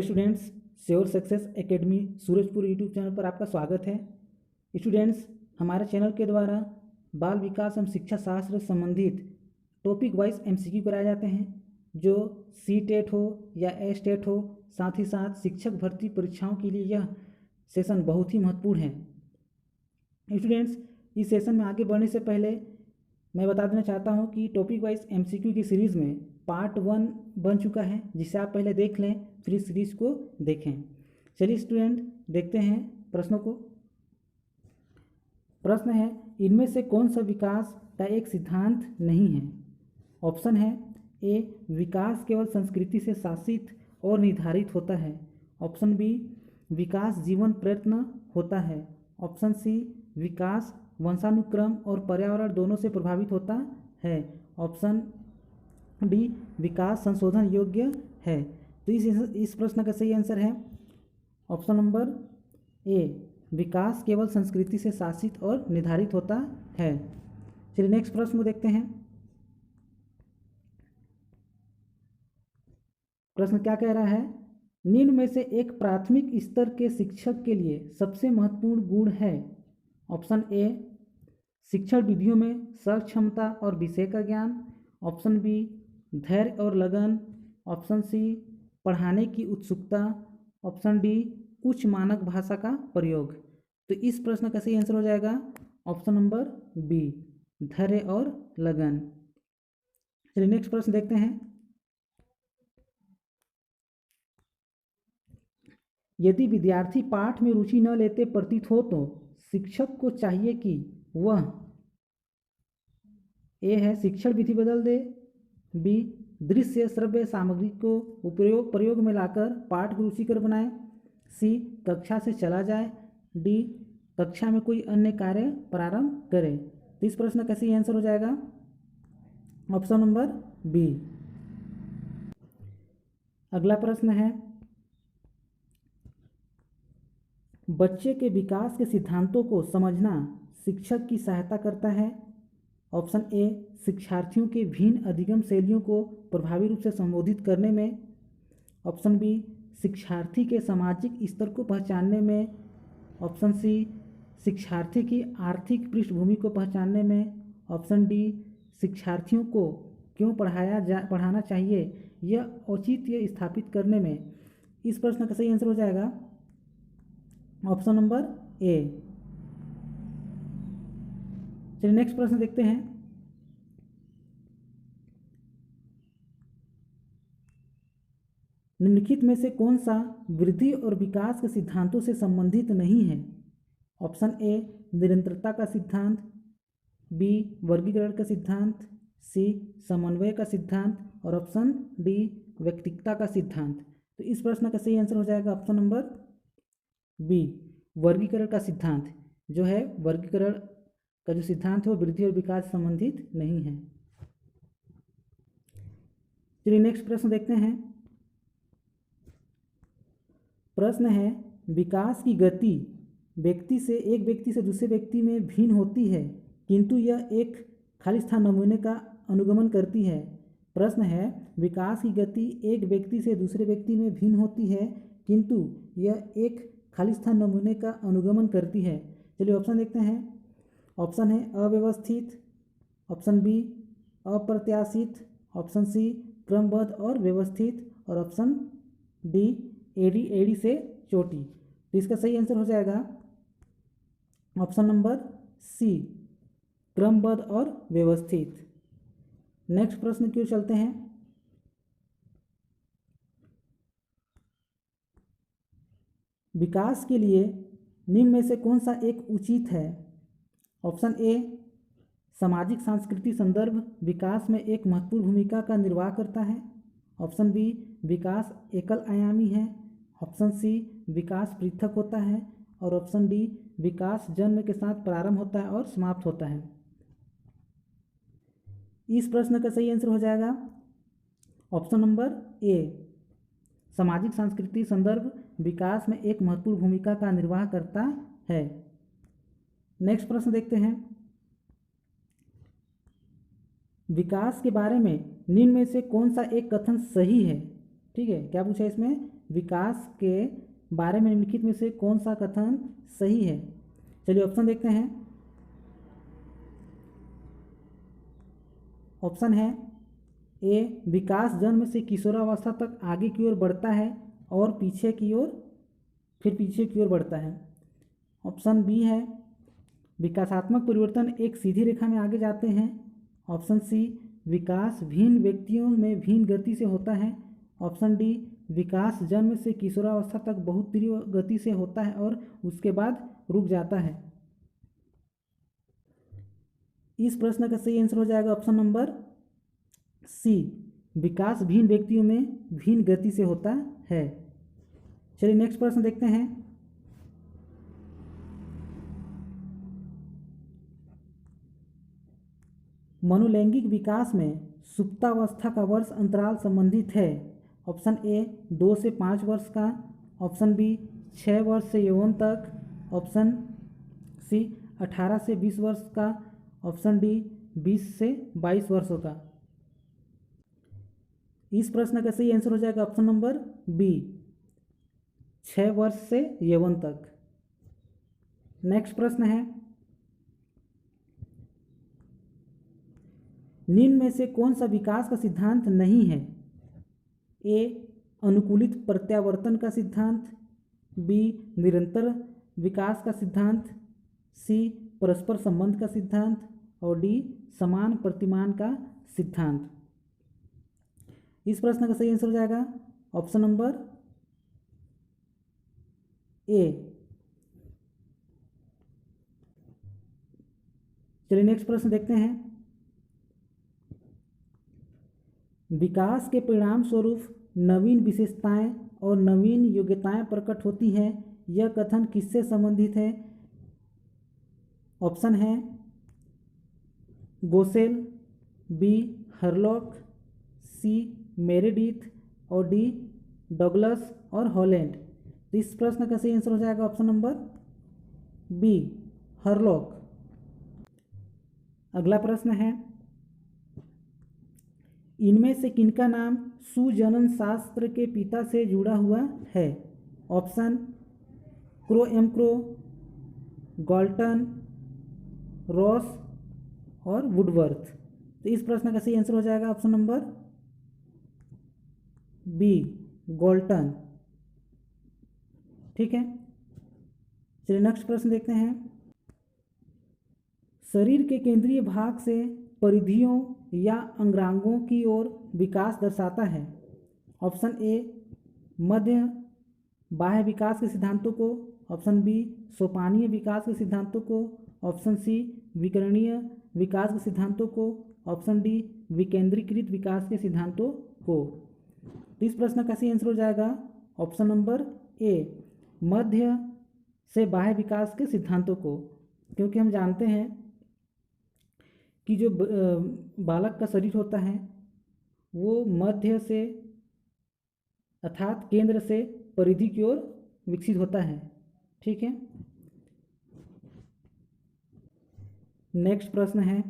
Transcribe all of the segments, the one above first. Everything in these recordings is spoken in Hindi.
Students, sure success academy Surajpur YouTube channel पर आपका स्वागत है। स्टूडेंट्स, हमारे चैनल के द्वारा बाल विकास एवं शिक्षा शास्त्र से संबंधित टॉपिक वाइज एमसीक्यू कराए जाते हैं, जो सी टेट हो या एस टेट हो, साथ ही साथ शिक्षक भर्ती परीक्षाओं के लिए यह सेशन बहुत ही महत्वपूर्ण है। स्टूडेंट्स, इस सेशन में आगे बढ़ने से पहले मैं बता देना चाहता हूं कि टॉपिक वाइज एमसीक्यू की सीरीज़ में पार्ट 1 बन चुका है, जिसे आप पहले देख लें, फिर इस सीरीज़ को देखें। चलिए स्टूडेंट, देखते हैं प्रश्नों को। प्रश्न है, इनमें से कौन सा विकास का एक सिद्धांत नहीं है? ऑप्शन है ए, विकास केवल संस्कृति से शासित और निर्धारित होता है। ऑप्शन बी, विकास जीवन प्रयत्न होता है। ऑप्शन सी, विकास वंशानुक्रम और पर्यावरण दोनों से प्रभावित होता है। ऑप्शन डी, विकास संशोधन योग्य है। तो इस प्रश्न का सही आंसर है ऑप्शन नंबर ए, विकास केवल संस्कृति से शासित और निर्धारित होता है। चलिए नेक्स्ट प्रश्न को देखते हैं। प्रश्न क्या कह रहा है? निम्न में से एक प्राथमिक स्तर के शिक्षक के लिए सबसे महत्वपूर्ण गुण है। ऑप्शन ए, शिक्षण विधियों में सक्षमता और विषय का ज्ञान। ऑप्शन बी, धैर्य और लगन। ऑप्शन सी, पढ़ाने की उत्सुकता। ऑप्शन डी, उच्च मानक भाषा का प्रयोग। तो इस प्रश्न का सही आंसर हो जाएगा ऑप्शन नंबर बी, धैर्य और लगन। चलिए नेक्स्ट प्रश्न देखते हैं। यदि विद्यार्थी पाठ में रुचि न लेते प्रतीत हो तो शिक्षक को चाहिए कि वह ए है शिक्षण विधि बदल दे, बी, दृश्य श्रव्य सामग्री को प्रयोग में लाकर पाठ को रुचिकर बनाए, सी, कक्षा से चला जाए, डी, कक्षा में कोई अन्य कार्य प्रारंभ करे। तो इस प्रश्न का सही आंसर हो जाएगा ऑप्शन नंबर बी। अगला प्रश्न है, बच्चे के विकास के सिद्धांतों को समझना शिक्षक की सहायता करता है। ऑप्शन ए, शिक्षार्थियों के भिन्न अधिगम शैलियों को प्रभावी रूप से संबोधित करने में। ऑप्शन बी, शिक्षार्थी के सामाजिक स्तर को पहचानने में। ऑप्शन सी, शिक्षार्थी की आर्थिक पृष्ठभूमि को पहचानने में। ऑप्शन डी, शिक्षार्थियों को क्यों पढ़ाना चाहिए यह औचित्य स्थापित करने में। इस प्रश्न का सही आंसर हो जाएगा ऑप्शन नंबर ए। चलिए नेक्स्ट प्रश्न देखते हैं। निम्नलिखित में से कौन सा वृद्धि और विकास के सिद्धांतों से संबंधित नहीं है? ऑप्शन ए, निरंतरता का सिद्धांत, बी, वर्गीकरण का सिद्धांत, सी, समन्वय का सिद्धांत, और ऑप्शन डी, व्यक्तिकता का सिद्धांत। तो इस प्रश्न का सही आंसर हो जाएगा ऑप्शन नंबर बी, वर्गीकरण का सिद्धांत। जो है वर्गीकरण का जो सिद्धांत है वो वृद्धि और विकास संबंधित नहीं है। चलिए नेक्स्ट प्रश्न देखते हैं। प्रश्न है, विकास की गति एक व्यक्ति से दूसरे व्यक्ति में भिन्न होती है, किंतु यह एक खालिस्तान नमूने का अनुगमन करती है। प्रश्न है, विकास की गति एक व्यक्ति से दूसरे व्यक्ति में भिन्न होती है, किंतु यह एक खालिस्तान नमूने का अनुगमन करती है। चलिए ऑप्शन देखते हैं। ऑप्शन है अव्यवस्थित, ऑप्शन बी, अप्रत्याशित, ऑप्शन सी, क्रमबद्ध और व्यवस्थित, और ऑप्शन डी, एड़ी से चोटी। तो इसका सही आंसर हो जाएगा ऑप्शन नंबर सी, क्रमबद्ध और व्यवस्थित। नेक्स्ट प्रश्न की ओर चलते हैं। विकास के लिए निम्न में से कौन सा एक उचित है? ऑप्शन ए, सामाजिक सांस्कृतिक संदर्भ विकास में एक महत्वपूर्ण भूमिका का निर्वाह करता है। ऑप्शन बी, विकास एकल आयामी है। ऑप्शन सी, विकास पृथक होता है, और ऑप्शन डी, विकास जन्म के साथ प्रारंभ होता है और समाप्त होता है। इस प्रश्न का सही आंसर हो जाएगा ऑप्शन नंबर ए, सामाजिक सांस्कृतिक संदर्भ विकास में एक महत्वपूर्ण भूमिका का निर्वाह करता है। नेक्स्ट प्रश्न देखते हैं। विकास के बारे में निम्न में से कौन सा एक कथन सही है? ठीक है, क्या पूछा इसमें? विकास के बारे में निम्नलिखित में से कौन सा कथन सही है? चलिए ऑप्शन देखते हैं। ऑप्शन है ए, विकास जन्म से किशोरावस्था तक आगे की ओर बढ़ता है और पीछे की ओर बढ़ता है। ऑप्शन बी है, विकासात्मक परिवर्तन एक सीधी रेखा में आगे जाते हैं। ऑप्शन सी, विकास भिन्न व्यक्तियों में भिन्न गति से होता है। ऑप्शन डी, विकास जन्म से किशोरावस्था तक बहुत तीव्र गति से होता है और उसके बाद रुक जाता है। इस प्रश्न का सही आंसर हो जाएगा ऑप्शन नंबर सी, विकास भिन्न व्यक्तियों में भिन्न गति से होता है। चलिए नेक्स्ट प्रश्न देखते हैं। मनोलैंगिक विकास में सुप्तावस्था का वर्ष अंतराल संबंधित है। ऑप्शन ए 2 से 5 वर्ष का। ऑप्शन बी 6 वर्ष से यौवन तक। ऑप्शन सी 18 से 20 वर्ष का। ऑप्शन डी 20 से 22 वर्षों का। इस प्रश्न का सही आंसर हो जाएगा ऑप्शन नंबर बी, 6 वर्ष से यौवन तक। नेक्स्ट प्रश्न है, निम्न में से कौन सा विकास का सिद्धांत नहीं है? ए, अनुकूलित प्रत्यावर्तन का सिद्धांत। बी, निरंतर विकास का सिद्धांत। सी, परस्पर संबंध का सिद्धांत। और डी, समान प्रतिमान का सिद्धांत। इस प्रश्न का सही आंसर हो जाएगा ऑप्शन नंबर ए। चलिए नेक्स्ट प्रश्न देखते हैं। विकास के परिणाम स्वरूप नवीन विशेषताएं और नवीन योग्यताएं प्रकट होती हैं, यह कथन किससे संबंधित है? ऑप्शन है गोसेल, बी हरलॉक, सी मेरेडिथ और डी डगलस और हॉलैंड। तो इस प्रश्न का सही आंसर हो जाएगा ऑप्शन नंबर बी, हरलॉक। अगला प्रश्न है, इनमें से किनका नाम सुजनन शास्त्र के पिता से जुड़ा हुआ है? ऑप्शन क्रोएमक्रो, गॉल्टन, रॉस और वुडवर्थ। तो इस प्रश्न का सही आंसर हो जाएगा ऑप्शन नंबर बी, गॉल्टन। ठीक है, चलिए नेक्स्ट प्रश्न देखते हैं। शरीर के केंद्रीय भाग से परिधियों या अंगांगों की ओर विकास दर्शाता है। ऑप्शन ए, मध्य बाह्य विकास के सिद्धांतों को। ऑप्शन बी, सोपानीय विकास के सिद्धांतों को। ऑप्शन सी, विकर्णीय विकास के सिद्धांतों को। ऑप्शन डी, विकेंद्रीकृत विकास के सिद्धांतों को। तो इस प्रश्न का सही आंसर हो जाएगा ऑप्शन नंबर ए, मध्य से बाह्य विकास के सिद्धांतों को, क्योंकि हम जानते हैं कि जो बालक का शरीर होता है वो मध्य से अर्थात केंद्र से परिधि की ओर विकसित होता है। ठीक है, नेक्स्ट प्रश्न है,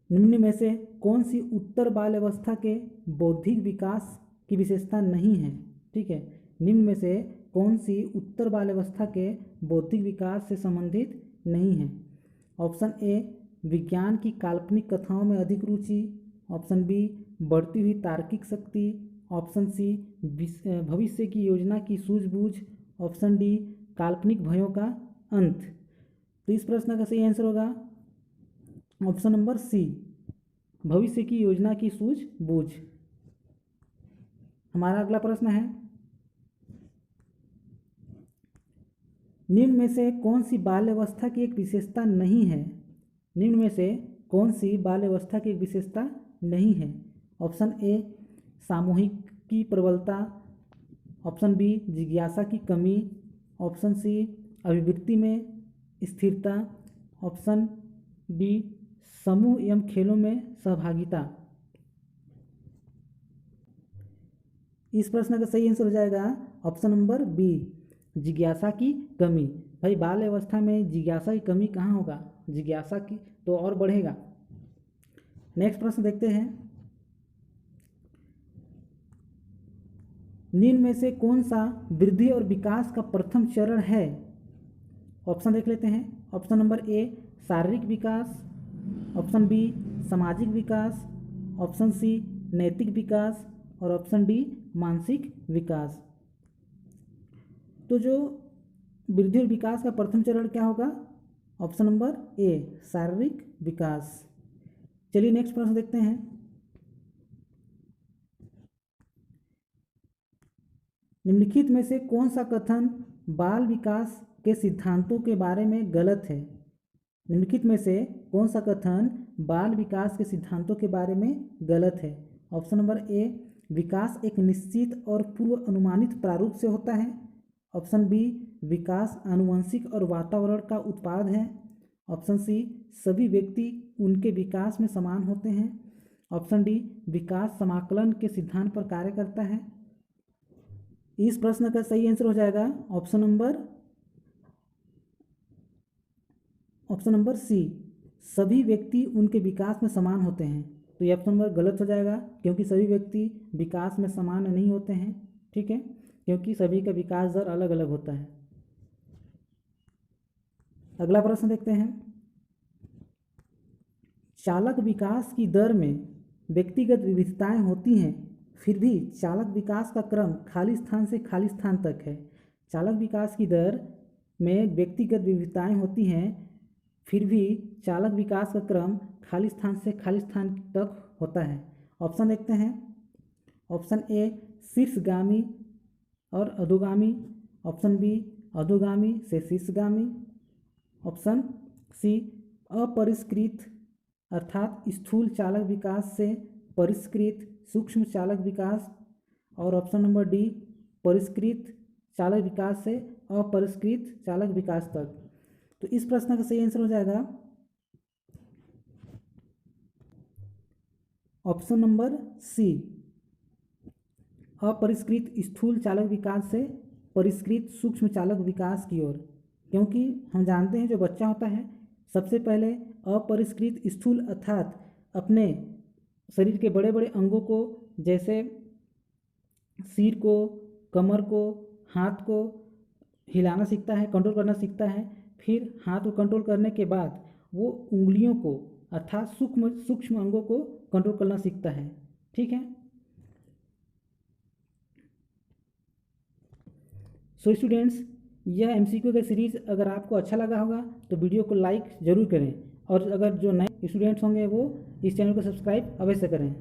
निम्न में से कौन सी उत्तर बाल्यावस्था के बौद्धिक विकास की विशेषता नहीं है? ठीक है, निम्न में से कौन सी उत्तर बाल्यावस्था के बौद्धिक विकास से संबंधित नहीं है? ऑप्शन ए, विज्ञान की काल्पनिक कथाओं में अधिक रुचि। ऑप्शन बी, बढ़ती हुई तार्किक शक्ति। ऑप्शन सी, भविष्य की योजना की सूझबूझ। ऑप्शन डी, काल्पनिक भयों का अंत। तो इस प्रश्न का सही आंसर होगा ऑप्शन नंबर सी, भविष्य की योजना की सूझबूझ। हमारा अगला प्रश्न है, निम्न में से कौन सी बाल्यावस्था की एक विशेषता नहीं है? निम्न में से कौन सी बाल्यावस्था की एक विशेषता नहीं है? ऑप्शन ए, सामूहिक की प्रबलता। ऑप्शन बी, जिज्ञासा की कमी। ऑप्शन सी, अभिव्यक्ति में स्थिरता। ऑप्शन डी, समूह एवं खेलों में सहभागिता। इस प्रश्न का सही आंसर हो जाएगा ऑप्शन नंबर बी, जिज्ञासा की कमी। भाई बाल्यावस्था में जिज्ञासा की कमी कहाँ होगा? जिज्ञासा की तो और बढ़ेगा। नेक्स्ट प्रश्न देखते हैं, निम्न में से कौन सा वृद्धि और विकास का प्रथम चरण है? ऑप्शन देख लेते हैं। ऑप्शन नंबर ए शारीरिक विकास, ऑप्शन बी सामाजिक विकास, ऑप्शन सी नैतिक विकास और ऑप्शन डी मानसिक विकास। तो जो वृद्धि और विकास का प्रथम चरण क्या होगा? ऑप्शन नंबर ए शारीरिक विकास। चलिए नेक्स्ट प्रश्न देखते हैं। निम्नलिखित में से कौन सा कथन बाल विकास के सिद्धांतों के बारे में गलत है? निम्नलिखित में से कौन सा कथन बाल विकास के सिद्धांतों के बारे में गलत है? ऑप्शन नंबर ए विकास एक निश्चित और पूर्व अनुमानित प्रारूप से होता है। ऑप्शन बी विकास आनुवंशिक और वातावरण का उत्पाद है। ऑप्शन सी सभी व्यक्ति उनके विकास में समान होते हैं। ऑप्शन डी विकास समाकलन के सिद्धांत पर कार्य करता है। इस प्रश्न का सही आंसर हो जाएगा ऑप्शन नंबर सी सभी व्यक्ति उनके विकास में समान होते हैं। तो ये ऑप्शन नंबर गलत हो जाएगा क्योंकि सभी व्यक्ति विकास में समान नहीं होते हैं। ठीक है, क्योंकि सभी का विकास दर अलग अलग होता है। अगला प्रश्न देखते हैं। चालक विकास की दर में व्यक्तिगत विविधताएं होती हैं, फिर भी चालक विकास का क्रम खाली स्थान से खाली स्थान तक है। चालक विकास की दर में व्यक्तिगत विविधताएं होती हैं, फिर भी चालक विकास का क्रम खाली स्थान से खाली स्थान तक होता है। ऑप्शन देखते हैं। ऑप्शन ए शीर्षगामी और अधोगामी, ऑप्शन बी अधोगामी से शीर्षगामी, ऑप्शन सी अपरिष्कृत अर्थात स्थूल चालक विकास से परिष्कृत सूक्ष्म चालक विकास, और ऑप्शन नंबर डी परिष्कृत चालक विकास से अपरिष्कृत चालक विकास तक। तो इस प्रश्न का सही आंसर हो जाएगा ऑप्शन नंबर सी अपरिष्कृत स्थूल चालक विकास से परिष्कृत सूक्ष्म चालक विकास की ओर। क्योंकि हम जानते हैं जो बच्चा होता है सबसे पहले अपरिष्कृत स्थूल अर्थात अपने शरीर के बड़े बड़े अंगों को, जैसे सिर को, कमर को, हाथ को हिलाना सीखता है, कंट्रोल करना सीखता है। फिर हाथ को कंट्रोल करने के बाद वो उंगलियों को अर्थात सूक्ष्म अंगों को कंट्रोल करना सीखता है। ठीक है। सो स्टूडेंट्स, यह एमसीक्यू का सीरीज़ अगर आपको अच्छा लगा होगा तो वीडियो को लाइक ज़रूर करें, और अगर जो नए स्टूडेंट्स होंगे वो इस चैनल को सब्सक्राइब अवश्य करें।